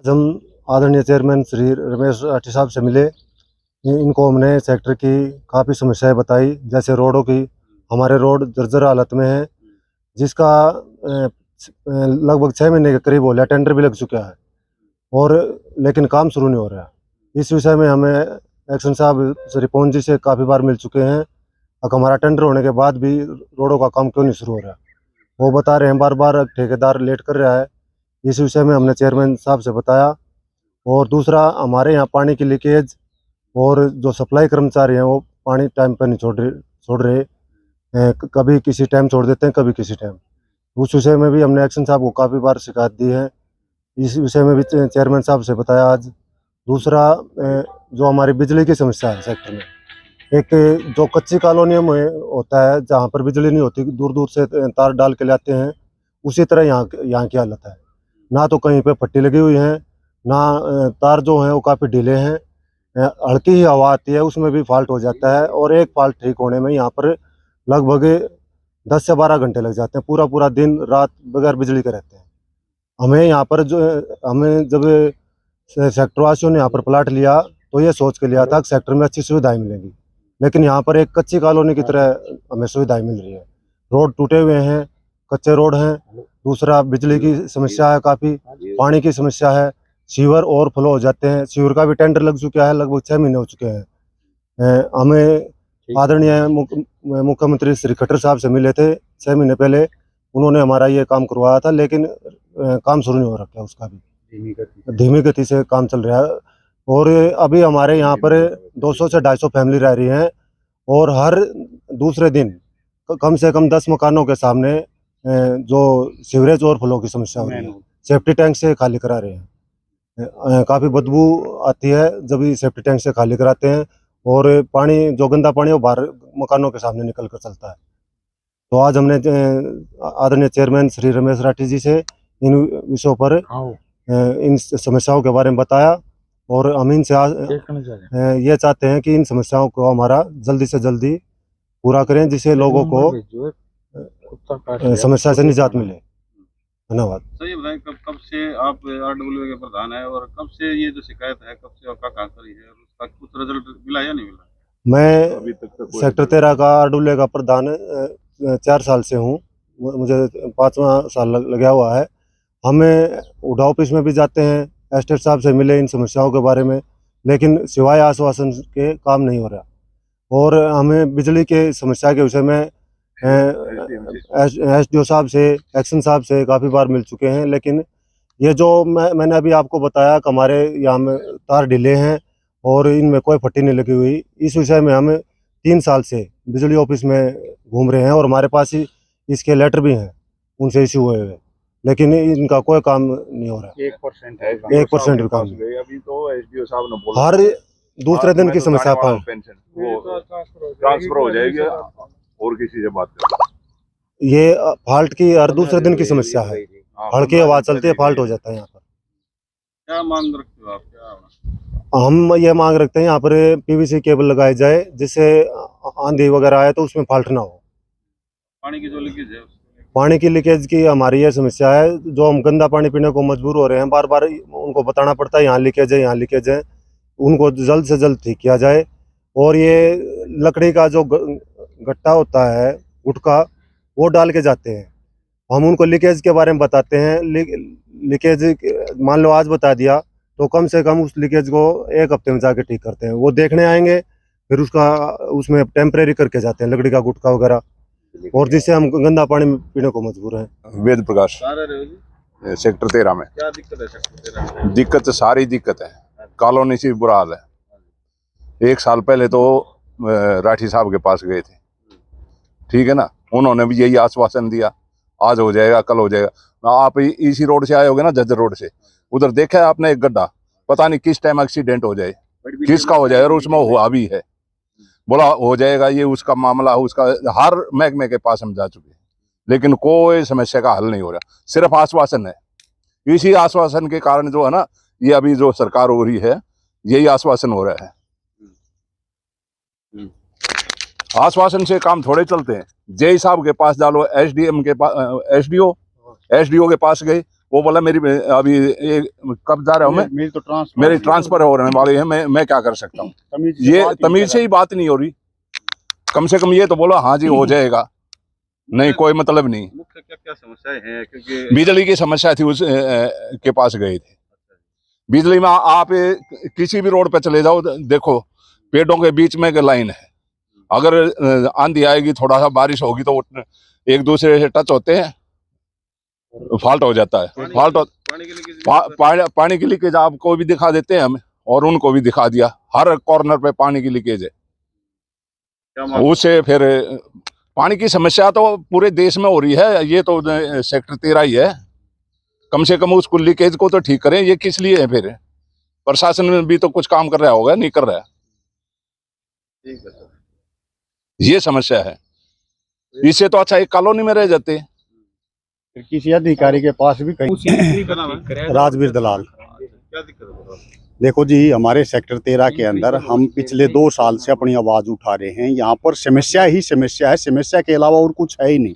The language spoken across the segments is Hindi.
हम आदरणीय चेयरमैन श्री रमेश राठी साहब से मिले। इनको हमने सेक्टर की काफ़ी समस्याएं बताई, जैसे रोडों की। हमारे रोड जर्जर हालत में है, जिसका लगभग 6 महीने के करीब हो गया, टेंडर भी लग चुका है और लेकिन काम शुरू नहीं हो रहा। इस विषय में हमें एक्शन साहब श्री पवन जी से काफ़ी बार मिल चुके हैं। अब हमारा टेंडर होने के बाद भी रोडों का काम क्यों नहीं शुरू हो रहा, वो बता रहे हैं बार बार ठेकेदार लेट कर रहा है। इस विषय में हमने चेयरमैन साहब से बताया। और दूसरा, हमारे यहाँ पानी की लीकेज और जो सप्लाई कर्मचारी हैं वो पानी टाइम पर नहीं छोड़ रहे। कभी किसी टाइम छोड़ देते हैं, कभी किसी टाइम। उस विषय में भी हमने एक्शन साहब को काफ़ी बार शिकायत दी है। इस विषय में भी चेयरमैन साहब से बताया आज। दूसरा, जो हमारी बिजली की समस्या है सेक्टर में, एक जो कच्ची कॉलोनियों में होता है जहाँ पर बिजली नहीं होती, दूर दूर से तार डाल के लाते हैं, उसी तरह यहाँ की हालत है। ना तो कहीं पे पट्टी लगी हुई है, ना तार जो हैं वो काफ़ी ढीले हैं। हल्की ही हवा आती है, उसमें भी फॉल्ट हो जाता है। और एक फॉल्ट ठीक होने में यहाँ पर लगभग 10 से 12 घंटे लग जाते हैं। पूरा पूरा दिन रात बगैर बिजली के रहते हैं। हमें यहाँ पर हमें जब सेक्टर वासियों ने यहाँ पर प्लाट लिया तो ये सोच के लिया था कि सेक्टर में अच्छी सुविधाएं मिलेंगी, लेकिन यहाँ पर एक कच्ची कॉलोनी की तरह हमें सुविधाएं मिल रही है। रोड टूटे हुए हैं, कच्चे रोड हैं। दूसरा, बिजली की समस्या है काफ़ी, पानी की समस्या है, सीवर ओवरफ्लो हो जाते हैं। सीवर का भी टेंडर लग चुका है, लगभग 6 महीने हो चुके हैं। हमें आदरणीय मुख्यमंत्री श्री खट्टर साहब से मिले थे 6 महीने पहले। उन्होंने हमारा ये काम करवाया था, लेकिन काम शुरू नहीं हो रखा है, उसका भी धीमी गति से काम चल रहा है। और अभी हमारे यहाँ पर 200 से 250 फैमिली रह रही हैं और हर दूसरे दिन कम से कम 10 मकानों के सामने जो सीवरेज ओवरफ्लो की समस्या हो रही है। सेफ्टी टैंक से खाली करा रहे हैं, काफ़ी बदबू आती है जब ये सेफ्टी टैंक से खाली कराते हैं। और पानी, जो गंदा पानी है वो बाहर मकानों के सामने निकल कर चलता है। तो आज हमने आदरणीय चेयरमैन श्री रमेश राठी जी से इन विषयों पर इन समस्याओं के बारे में बताया। और हम इनसे ये चाहते हैं कि इन समस्याओं को हमारा जल्दी से जल्दी पूरा करें, जिससे लोगों को समस्या से निजात मिले। धन्यवाद। सर, ये बताएं कब कब से आप आरडब्ल्यू के प्रधान है और कब से ये जो शिकायत है कब से आपका काम करी है और उसका कुछ रिजल्ट मिला या नहीं मिला? मैं अभी तक सेक्टर 13 का आरडब्ल्यू का प्रधान 4 साल से हूँ। मुझे 5वां साल लगा हुआ है। हमें उडा ऑफिस में भी जाते हैं, एस्टेट साहब से मिले इन समस्याओं के बारे में, लेकिन सिवाय आश्वासन के काम नहीं हो रहा। और हमें बिजली के समस्या के विषय में एसडीओ साहब से, एक्शन साहब से काफ़ी बार मिल चुके हैं, लेकिन ये जो मैंने अभी आपको बताया कि हमारे यहाँ में तार ढीले हैं और इनमें कोई फट्टी नहीं लगी हुई, इस विषय में हम 3 साल से बिजली ऑफिस में घूम रहे हैं और हमारे पास ही इसके लेटर भी हैं उनसे इश्यू हुए हुए, लेकिन इनका कोई काम नहीं हो रहा। 1% भी काम नहीं। अभी तो एसडीओ साहब ने बोला हर दूसरे दिन की समस्या पर ट्रांसफर हो जाएगी और किसी से बात करें। ये फॉल्ट की हर दूसरे दिन की समस्या है। हल्की हवा चलती है, फॉल्ट हो जाता है यहाँ पर। क्या मांग रखते हो आप? क्या हम ये मांग रखते हैं यहाँ पर पीवीसी केबल लगाई जाए, जिससे आंधी वगैरह आए तो उसमें फॉल्ट ना हो। पानी की जो लीकेज है पानी की लीकेज की हमारी ये समस्या है, जो हम गंदा पानी पीने को मजबूर हो रहे हैं। बार बार उनको बताना पड़ता है यहाँ लीकेज है, यहाँ लीकेज है। उनको जल्द से जल्द ठीक किया जाए। और ये लकड़ी का जो गट्टा होता है, गुटका, वो डाल के जाते हैं। हम उनको लीकेज के बारे में बताते हैं। लीकेज मान लो आज बता दिया तो कम से कम उस लीकेज को 1 हफ्ते में जाके ठीक करते हैं। वो देखने आएंगे, फिर उसमें टेम्परेरी करके जाते हैं लकड़ी का गुटका वगैरह, और जिससे हम गंदा पानी पीने को मजबूर हैं। वेद प्रकाश, सेक्टर 13 में। क्या दिक्कत है सेक्टर 13 में? दिक्कत सारी दिक्कत है, कॉलोनी से बुरा हाल है। 1 साल पहले तो राठी साहब के पास गए थे, ठीक है ना, उन्होंने भी यही आश्वासन दिया आज हो जाएगा, कल हो जाएगा। आप इसी रोड से आए होगे ना, जज्जर रोड से, उधर देखा है आपने एक गड्ढा, पता नहीं किस टाइम एक्सीडेंट हो जाए, किसका हो जाए, और उसमें हुआ भी है। बोला हो जाएगा, ये उसका मामला, उसका हर महकमे के पास हम जा चुके हैं, लेकिन कोई समस्या का हल नहीं हो रहा, सिर्फ आश्वासन है। इसी आश्वासन के कारण जो है ना, ये अभी जो सरकार हो रही है, यही आश्वासन हो रहा है। आश्वासन से काम थोड़े चलते हैं। जेई साहब के पास डालो, एसडीएम के पास, एसडीओ के पास गए, वो बोला मेरी अभी कब जा रहा हूँ मैं, मेरी तो ट्रांसफर मेरी ट्रांसफर होने वाली है, मैं क्या कर सकता हूँ। ये तमीज से ही बात नहीं हो रही, कम से कम ये तो बोलो हाँ जी हो जाएगा, नहीं कोई मतलब नहीं। मुख्य क्या क्या समस्याएं हैं? क्योंकि बिजली की समस्या थी, उस के पास गए थे। बिजली में आप किसी भी रोड पे चले जाओ, देखो पेड़ों के बीच में लाइन है, अगर आंधी आएगी, थोड़ा सा बारिश होगी तो एक दूसरे से टच होते हैं, फॉल्ट हो जाता है। पानी की लीकेज आपको भी दिखा देते हैं हम, और उनको भी दिखा दिया, हर कॉर्नर पे पानी की लीकेज है। उससे फिर पानी की समस्या तो पूरे देश में हो रही है, ये तो सेक्टर 13 ही है, कम से कम उसको लीकेज को तो ठीक करें। ये किस लिए है फिर? प्रशासन भी तो कुछ काम कर रहा होगा, नहीं कर रहा है। ठीक है सर, ये समस्या है, इससे तो अच्छा एक कॉलोनी में रह जाते। किसी अधिकारी के पास भी कहीं राजवीर दलाल। क्या दिक्कत है? देखो जी, हमारे सेक्टर 13 के अंदर हम पिछले 2 साल से अपनी आवाज उठा रहे हैं। यहाँ पर समस्या ही समस्या है, समस्या के अलावा और कुछ है ही नहीं।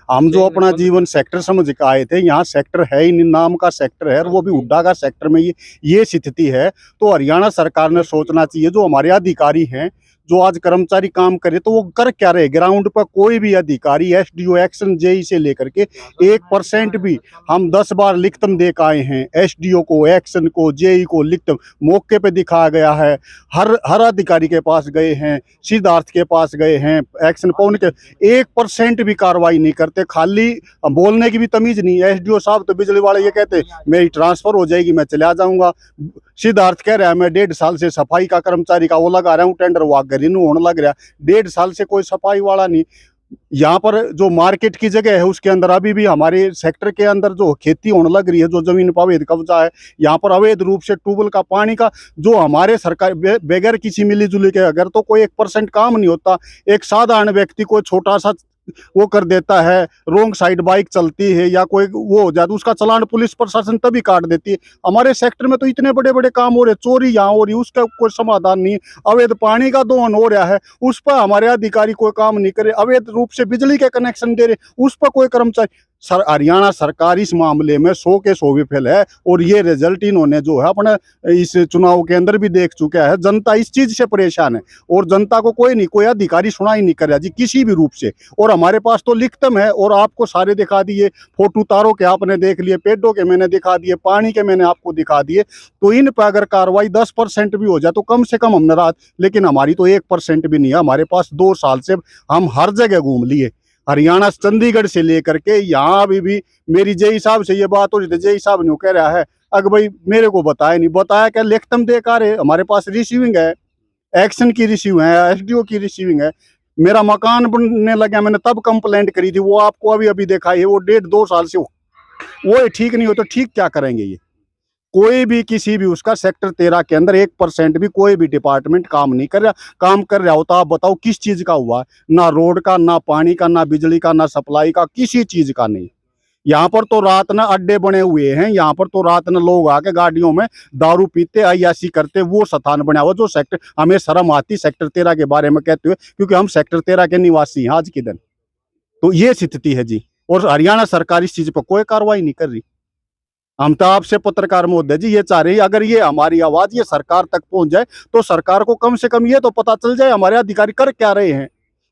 हम जो अपना जीवन सेक्टर समझ के आए थे, यहाँ सेक्टर है ही नहीं, नाम का सेक्टर है और वो भी हुड्डा का सेक्टर में ये स्थिति है। तो हरियाणा सरकार ने सोचना चाहिए, जो हमारे अधिकारी हैं, जो आज कर्मचारी काम करे तो वो कर क्या रहे। ग्राउंड पर कोई भी अधिकारी एसडीओ एक्शन जेई से लेकर के 1% भी, हम 10 बार लिखितम दे के आए हैं, एसडीओ को, एक्शन को, जेई को लिखितम मौके पे दिखाया गया है। हर अधिकारी के पास गए हैं, सिद्धार्थ के पास गए हैं, एक्शन पवन के, 1% भी कार्रवाई नहीं करते। खाली बोलने की भी तमीज नहीं। एसडीओ साहब तो बिजली वाले ये कहते मेरी ट्रांसफर हो जाएगी, मैं चला जाऊंगा। सिद्धार्थ कह रहा है मैं 1.5 साल से सफाई का कर्मचारी का वो लगा रहा हूँ, टेंडर वो रिन्यू होने लग रहा, 1.5 साल से कोई सफाई वाला नहीं। यहाँ पर जो मार्केट की जगह है उसके अंदर अभी भी हमारे सेक्टर के अंदर जो खेती होने लग रही है, जो जमीन पर अवैध कब्जा है, यहाँ पर अवैध रूप से ट्यूबवेल का पानी का जो हमारे सरकार बगैर किसी मिली जुली के अगर तो कोई 1% काम नहीं होता। एक साधारण व्यक्ति को छोटा सा वो कर देता है, रोंग साइड बाइक चलती है या कोई वो हो जाता, उसका चालान पुलिस प्रशासन तभी काट देती है। हमारे सेक्टर में तो इतने बड़े बड़े काम हो रहे, चोरी यहाँ हो रही, उसका कोई समाधान नहीं। अवैध पानी का दोहन हो रहा है, उस पर हमारे अधिकारी कोई काम नहीं करे। अवैध रूप से बिजली के कनेक्शन दे रहे, उस पर कोई कर्मचारी। हरियाणा सरकार इस मामले में 100 के 100 विफल है और ये रिजल्ट इन्होंने जो है अपने इस चुनाव के अंदर भी देख चुका है। जनता इस चीज से परेशान है और जनता को कोई अधिकारी सुनाई नहीं कर रहा जी किसी भी रूप से। और हमारे पास तो लिखितम है और आपको सारे दिखा दिए, फोटो तारों के आपने देख लिए, पेड़ों के मैंने दिखा दिए, पानी के मैंने आपको दिखा दिए। तो इन पर अगर कार्रवाई 10% भी हो जाए तो कम से कम हम नाराज, लेकिन हमारी तो 1% भी नहीं है। हमारे पास 2 साल से हम हर जगह घूम लिए, हरियाणा चंडीगढ़ से लेकर के यहाँ अभी भी मेरी जेई साहब से ये बात हो रही थी, जेई साहब ने कह रहा है अगर भाई मेरे को बताया नहीं, बताया क्या लिखितम देकर है, हमारे पास रिसीविंग है, एक्शन की रिसीव है, एसडीओ की रिसीविंग है। मेरा मकान बनने लगा, मैंने तब कंप्लेंट करी थी, वो आपको अभी दिखाई है, वो 1.5-2 साल से वो ठीक नहीं हो तो ठीक क्या करेंगे। ये कोई भी किसी भी उसका सेक्टर 13 के अंदर 1% भी कोई भी डिपार्टमेंट काम नहीं कर रहा। काम कर रहा होता आप बताओ किस चीज का हुआ? ना रोड का, ना पानी का, ना बिजली का, ना सप्लाई का, किसी चीज का नहीं। यहाँ पर तो रात न अड्डे बने हुए हैं, यहाँ पर तो रात न लोग आके गाड़ियों में दारू पीते, अय्याशी करते, वो स्थान बना हुआ जो सेक्टर, हमें शर्म आती सेक्टर 13 के बारे में कहते हुए, क्योंकि हम सेक्टर 13 के निवासी हैं आज के दिन। तो ये स्थिति है जी, और हरियाणा सरकार इस चीज पर कोई कार्रवाई नहीं कर रही। हम तो आपसे पत्रकार महोदय जी ये चाह रहे हैं, अगर ये हमारी आवाज ये सरकार तक पहुंच जाए तो सरकार को कम से कम ये तो पता चल जाए हमारे अधिकारी कर क्या रहे हैं,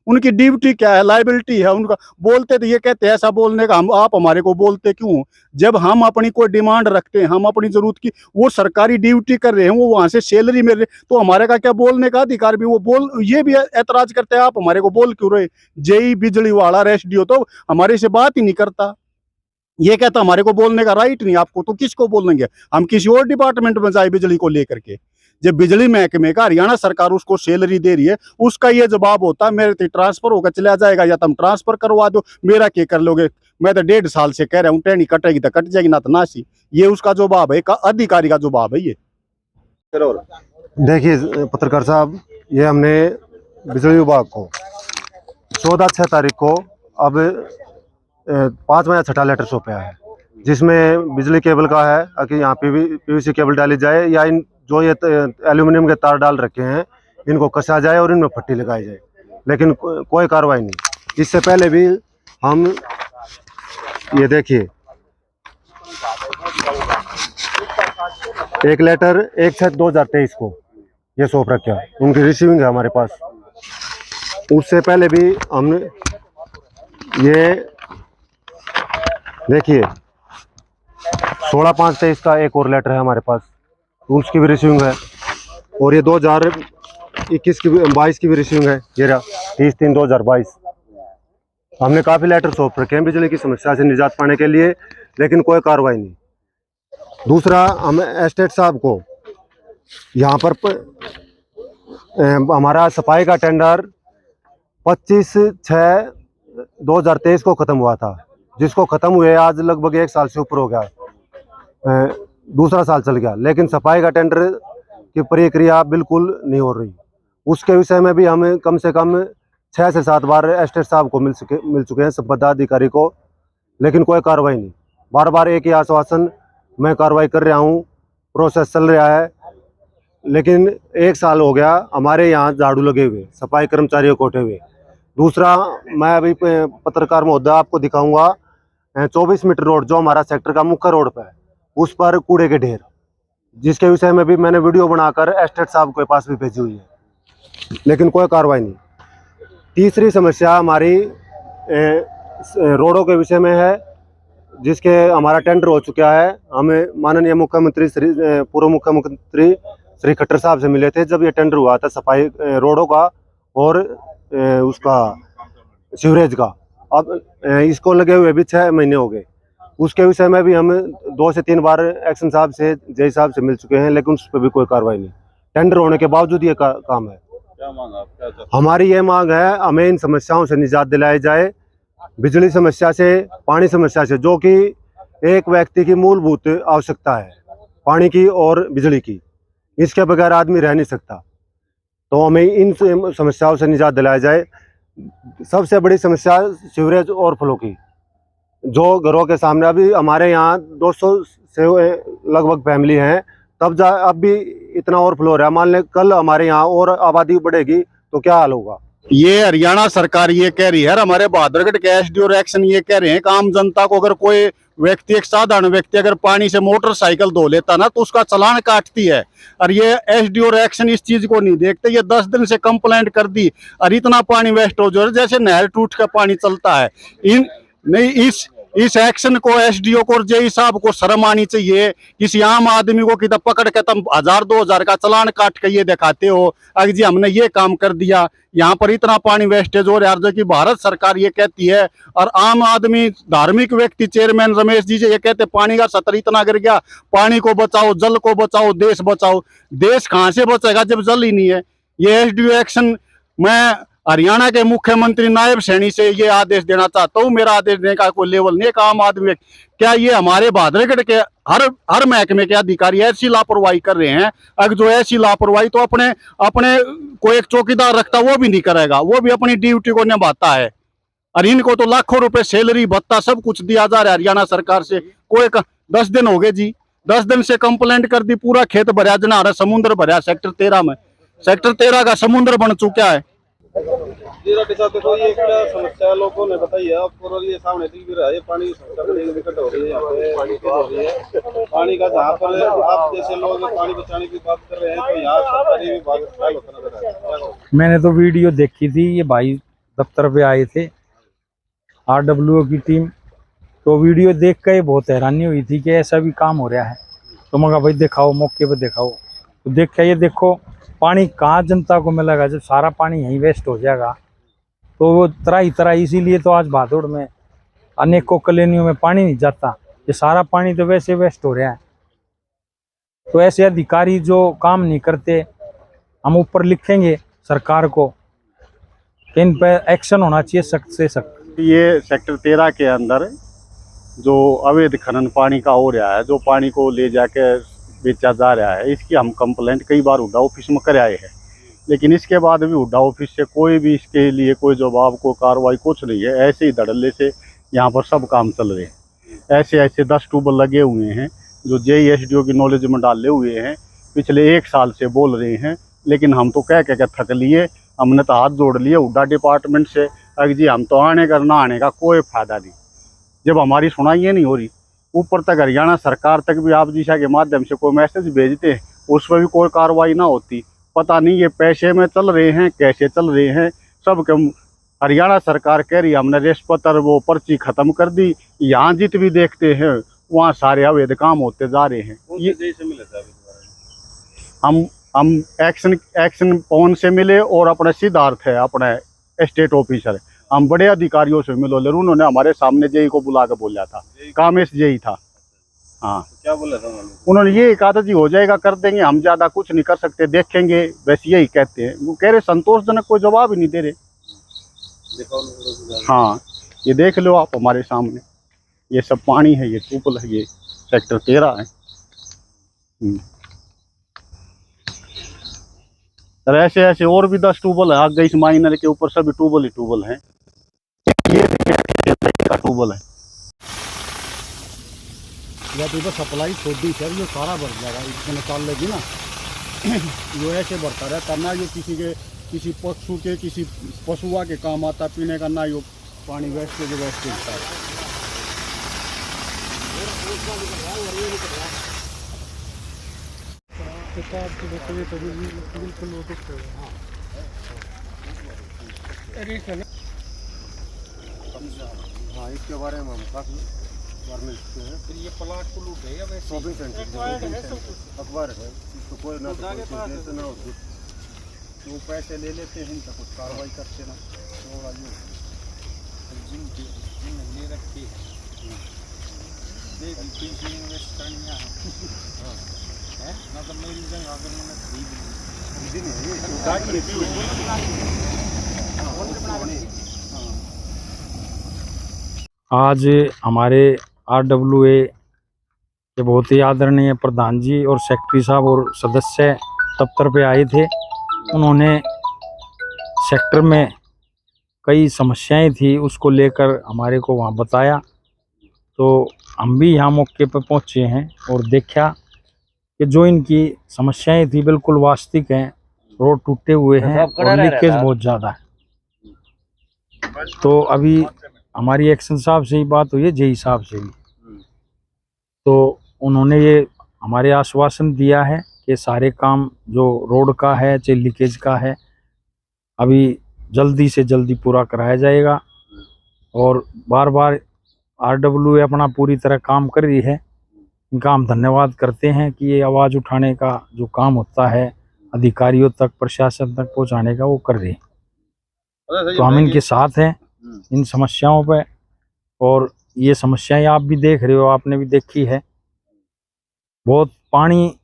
उनकी ड्यूटी क्या है, लायबिलिटी है उनका। बोलते तो ये कहते हैं ऐसा बोलने का, हम आप हमारे को बोलते क्यों? जब हम अपनी कोई डिमांड रखते हैं, हम अपनी जरूरत की, वो सरकारी ड्यूटी कर रहे हैं, वो वहां से सैलरी मिल रही, तो हमारे का क्या बोलने का अधिकार भी? वो बोल ये भी ऐतराज करते हैं आप हमारे को बोल क्यों रहे? जेई बिजली वाला एसडीओ तो हमारे से बात ही नहीं करता, ये कहता हमारे को बोलने का राइट नहीं आपको, तो किसको बोलेंगे? हम किसी और डिपार्टमेंट में जाए बिजली को लेकर के। जब बिजली महकमे का हरियाणा सरकार उसको सैलरी दे रही है, उसका ये जवाब होता है मेरे तो ट्रांसफर होकर चला जाएगा या तुम ट्रांसफर करवा दो, मेरा क्या कर लोगे? मैं तो 1.5 साल से कह रहा हूँ टेनी कटेगी तो कट जाएगी, ना तो नासी। ये उसका जवाब है, अधिकारी का जवाब है ये। देखिए पत्रकार साहब, ये हमने बिजली विभाग को 14/6 तारीख को अब 5वां या 6ठा लेटर सौंपा है, जिसमें बिजली केबल का है कि यहाँ पीवीसी केबल डाली जाए या इन जो ये एल्यूमिनियम के तार डाल रखे हैं इनको कसा जाए और इनमें पट्टी लगाई जाए, लेकिन कोई कार्रवाई नहीं। इससे पहले भी हम ये देखिए एक लेटर 1/6/2023 को ये सौंप रखा है, उनकी रिसीविंग है हमारे पास। उससे पहले भी हमने ये देखिए 16/5/23 का एक और लेटर है हमारे पास, उसकी भी रिसीविंग है। और ये 2021 की 22 की भी रिसीविंग है, ये रहा 30/3/2022। हमने काफ़ी लेटर सौंप रखे हैं बिजली की समस्या से निजात पाने के लिए, लेकिन कोई कार्रवाई नहीं। दूसरा, हम एस्टेट साहब को यहाँ पर हमारा सफाई का टेंडर 25/6/2023 को ख़त्म हुआ था, जिसको ख़त्म हुए आज लगभग 1 साल से ऊपर हो गया, दूसरा साल चल गया, लेकिन सफाई का टेंडर की प्रक्रिया बिल्कुल नहीं हो रही। उसके विषय में भी हमें कम से कम 6 से 7 बार एस्टेट साहब को मिल चुके हैं, संबद्ध अधिकारी को, लेकिन कोई कार्रवाई नहीं। बार बार एक ही आश्वासन, मैं कार्रवाई कर रहा हूँ, प्रोसेस चल रहा है, लेकिन 1 साल हो गया हमारे यहाँ झाड़ू लगे हुए, सफाई कर्मचारियों को उठे हुए। दूसरा, मैं अभी पत्रकार महोदय आपको दिखाऊंगा 24 मीटर रोड जो हमारा सेक्टर का मुख्य रोड पे है, उस पर कूड़े के ढेर, जिसके विषय में भी मैंने वीडियो बनाकर एस्टेट साहब के पास भी भेजी हुई है, लेकिन कोई कार्रवाई नहीं। तीसरी समस्या हमारी रोडों के विषय में है, जिसके हमारा टेंडर हो चुका है। हमें माननीय मुख्यमंत्री पूर्व मुख्यमंत्री श्री खट्टर साहब से मिले थे जब ये टेंडर हुआ था सफाई रोडों का और उसका सीवरेज का। अब इसको लगे हुए भी 6 महीने हो गए। उसके विषय में भी हम 2 से 3 बार एक्शन साहब से, जय साहब से मिल चुके हैं, लेकिन उस पर भी कोई कार्रवाई नहीं। टेंडर होने के बावजूद ये काम है। क्या मांग आप क्या चाहते हैं? हमारी ये मांग है, हमें इन समस्याओं से निजात दिलाई जाए, बिजली समस्या से, पानी समस्या से, जो कि एक व्यक्ति की मूलभूत आवश्यकता है, पानी की और बिजली की। इसके बगैर आदमी रह नहीं सकता, तो हमें इन समस्याओं से निजात दिलाया जाए। सबसे बड़ी समस्या सीवरेज ओवरफ्लो की, जो घरों के सामने अभी हमारे यहाँ 200 से लगभग फैमिली हैं, अब भी इतना ओवरफ्लो हो रहा है। मान लें कल हमारे यहाँ और आबादी बढ़ेगी तो क्या हाल होगा। ये हरियाणा सरकार ये कह रही है, हमारे बहादुरगढ़ के एसडीओ एक्शन ये कह रहे हैं कि आम जनता को अगर कोई व्यक्ति, एक साधारण व्यक्ति अगर पानी से मोटरसाइकिल धो लेता ना तो उसका चालान काटती है। और ये एसडीओ एक्शन इस चीज को नहीं देखते। ये 10 दिन से कंप्लेंट कर दी और इतना पानी वेस्ट हो जो जैसे नहर टूट का पानी चलता है। इस एक्शन को एसडीओ को और जेई साहब को शर्म आनी चाहिए। किसी आम आदमी को कितना पकड़ के तुम 1000-2000 का चालान काट के ये दिखाते हो अगर जी हमने ये काम कर दिया। यहाँ पर इतना पानी वेस्टेज हो रहा है, जो कि भारत सरकार ये कहती है, और आम आदमी, धार्मिक व्यक्ति चेयरमैन रमेश जी ये कहते पानी का स्तर इतना गिर गया, पानी को बचाओ, जल को बचाओ, देश बचाओ। देश कहाँ से बचेगा जब जल ही नहीं है। ये एसडीओ एक्शन, मैं हरियाणा के मुख्यमंत्री नायब सैनी से ये आदेश देना चाहता हूँ। मेरा आदेश देने का कोई लेवल नहीं है। आम आदमी, क्या ये हमारे बहादुरगढ़ के हर महकमे के अधिकारी ऐसी लापरवाही कर रहे हैं? अगर जो ऐसी लापरवाही तो अपने कोई एक चौकीदार रखता वो भी नहीं करेगा, वो भी अपनी ड्यूटी को निभाता है। और इनको तो लाखों रुपए सैलरी भत्ता सब कुछ दिया जा रहा है हरियाणा सरकार से। कोई 10 दिन हो गए जी, 10 दिन से कंप्लेंट कर दी, पूरा खेत भरा, जनारा समुद्र भरा सेक्टर 13 में। सेक्टर 13 का समुद्र बन चुका है। जी राठी साहब, देखो ये क्या समस्या लोगों ने बताई है आपको, और ये सामने दिख भी रहा है, पानी की समस्या बड़ी विकट हो रही है, यहाँ पे पानी की हो रही है। पानी का जहाँ पर आप जैसे लोग पानी बचाने की बात कर रहे हैं, तो यहाँ सरकारी विभाग क्या होता नजर आ रहा है? मैंने तो वीडियो देखी थी, ये भाई दफ्तर पे आए थे आरडब्ल्यूओ की टीम, तो वीडियो देख के बहुत हैरानी हुई थी कि ऐसा भी काम हो रहा है। तो मैं कहा भाई दिखाओ, मौके पे दिखाओ। तो देख के ये देखो पानी कहाँ जनता को मिलेगा जब सारा पानी यहीं वेस्ट हो जाएगा। तो वो तरह इसीलिए तो आज भादौड़ में अनेकों कॉलोनियों में पानी नहीं जाता, ये सारा पानी तो वैसे वेस्ट हो रहा है। तो ऐसे अधिकारी जो काम नहीं करते, हम ऊपर लिखेंगे सरकार को कि इन पर एक्शन होना चाहिए सख्त से सख्त। ये सेक्टर 13 के अंदर जो अवैध खनन पानी का हो रहा है, जो पानी को ले जाके बेचा जा रहा है, इसकी हम कंप्लेंट कई बार हुड्डा ऑफिस में कर आए हैं, लेकिन इसके बाद भी हुड्डा ऑफिस से कोई भी इसके लिए कोई जवाब, कोई कार्रवाई कुछ नहीं है। ऐसे ही धड़ल्ले से यहाँ पर सब काम चल रहे हैं। ऐसे 10 ट्यूबवेल लगे हुए हैं जो जेईएसडीओ की नॉलेज में डाले हुए हैं, पिछले 1 साल से बोल रहे हैं, लेकिन हम तो कह के थक लिए। हमने तो हाथ जोड़ लिए हुड्डा डिपार्टमेंट से, अगर जी हम तो आने का ना आने का कोई फायदा नहीं। जब हमारी सुनाई नहीं हो रही, ऊपर तक हरियाणा सरकार तक भी आप दिशा के माध्यम से कोई मैसेज भेजते हैं, उस पर भी कोई कार्रवाई ना होती। पता नहीं ये पैसे में चल रहे हैं, कैसे चल रहे हैं। सब के हरियाणा सरकार कह रही है हमने रेशपत और वो पर्ची खत्म कर दी। यहाँ जित भी देखते हैं वहाँ सारे अवैध काम होते जा रहे हैं। कौन से देश से मिले थे अभी दोबारा? हम एक्शन पवन से मिले और अपने सिद्धार्थ है अपने स्टेट ऑफिसर, हम बड़े अधिकारियों से मिलो ले, उन्होंने हमारे सामने जेई को बुला के बोला था, कामेश जेई था। हाँ, क्या बोला था उन्होंने ये कहा था जी हो जाएगा, कर देंगे, हम ज्यादा कुछ नहीं कर सकते, देखेंगे, बस यही कहते हैं। वो कह रहे संतोषजनक कोई जवाब ही नहीं दे रहे। हाँ, ये देख लो आप हमारे सामने, ये सब पानी है, ये ट्यूबवेल है, ये सेक्टर 13 है। सर ऐसे ऐसे और भी 10 ट्यूबवेल है आगे इस माइनर के ऊपर, सभी ट्यूबवेल ही ट्यूबवेल है। ये ट्यूबवेल है या तो सप्लाई छोटी सर, ये सारा भर जाएगा, इसमें निकाल लेगी ना। जो ऐसे भरता रहता ना, ये किसी पशु के किसी पशुआ के काम आता पीने का, ना यो पानी वेस्ट के वेस्ट होता है। हाँ, इसके बारे में हम काफ़ी बार मिल चुके हैं। फिर ये प्लाट को लूट है या वैसे शॉपिंग सेंटर अखबार है, इसको कोई ना ना हो, वो पैसे ले लेते हैं, इनका कुछ कार्रवाई करते ना, थोड़ा ले रखी है, देख पैसे इन्वेस्ट करनी है ना, तो मेरी जगह अगर मैंने आज हमारे RWA के बहुत ही आदरणीय प्रधान जी और सेक्रेटरी साहब और सदस्य दफ्तर पे आए थे। उन्होंने सेक्टर में कई समस्याएं थी, उसको लेकर हमारे को वहाँ बताया। तो हम भी यहाँ मौके पर पहुँचे हैं और देखा कि जो इनकी समस्याएं थी बिल्कुल वास्तविक हैं। रोड टूटे हुए हैं और लीकेज बहुत ज़्यादा है। तो अभी हमारी एक्शन साहब से ही बात हुई है, जेई साहब से भी, तो उन्होंने ये हमारे आश्वासन दिया है कि सारे काम जो रोड का है चाहे लीकेज का है अभी जल्दी से जल्दी पूरा कराया जाएगा। और बार बार RWA अपना पूरी तरह काम कर रही है, इनका हम धन्यवाद करते हैं कि ये आवाज़ उठाने का जो काम होता है अधिकारियों तक प्रशासन तक पहुंचाने का वो कर रही है। तो हम इनके साथ हैं इन समस्याओं पे। और ये समस्याएं आप भी देख रहे हो, आपने भी देखी है। बहुत पानी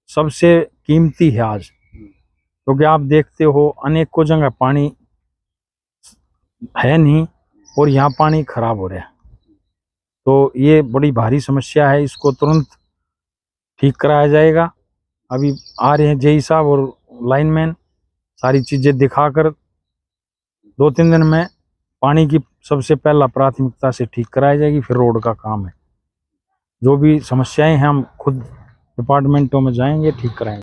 सबसे कीमती है आज, क्योंकि आप देखते हो अनेकों जगह पानी है नहीं और यहाँ पानी खराब हो रहा है। तो ये बड़ी भारी समस्या है, इसको तुरंत ठीक कराया जाएगा। अभी आ रहे हैं जेई साहब और लाइनमैन, सारी चीज़ें दिखाकर 2-3 दिन में पानी की सबसे पहला प्राथमिकता से ठीक कराई जाएगी। फिर रोड का काम है, जो भी समस्याएं हैं हम खुद डिपार्टमेंटों में जाएंगे, ठीक कराएंगे।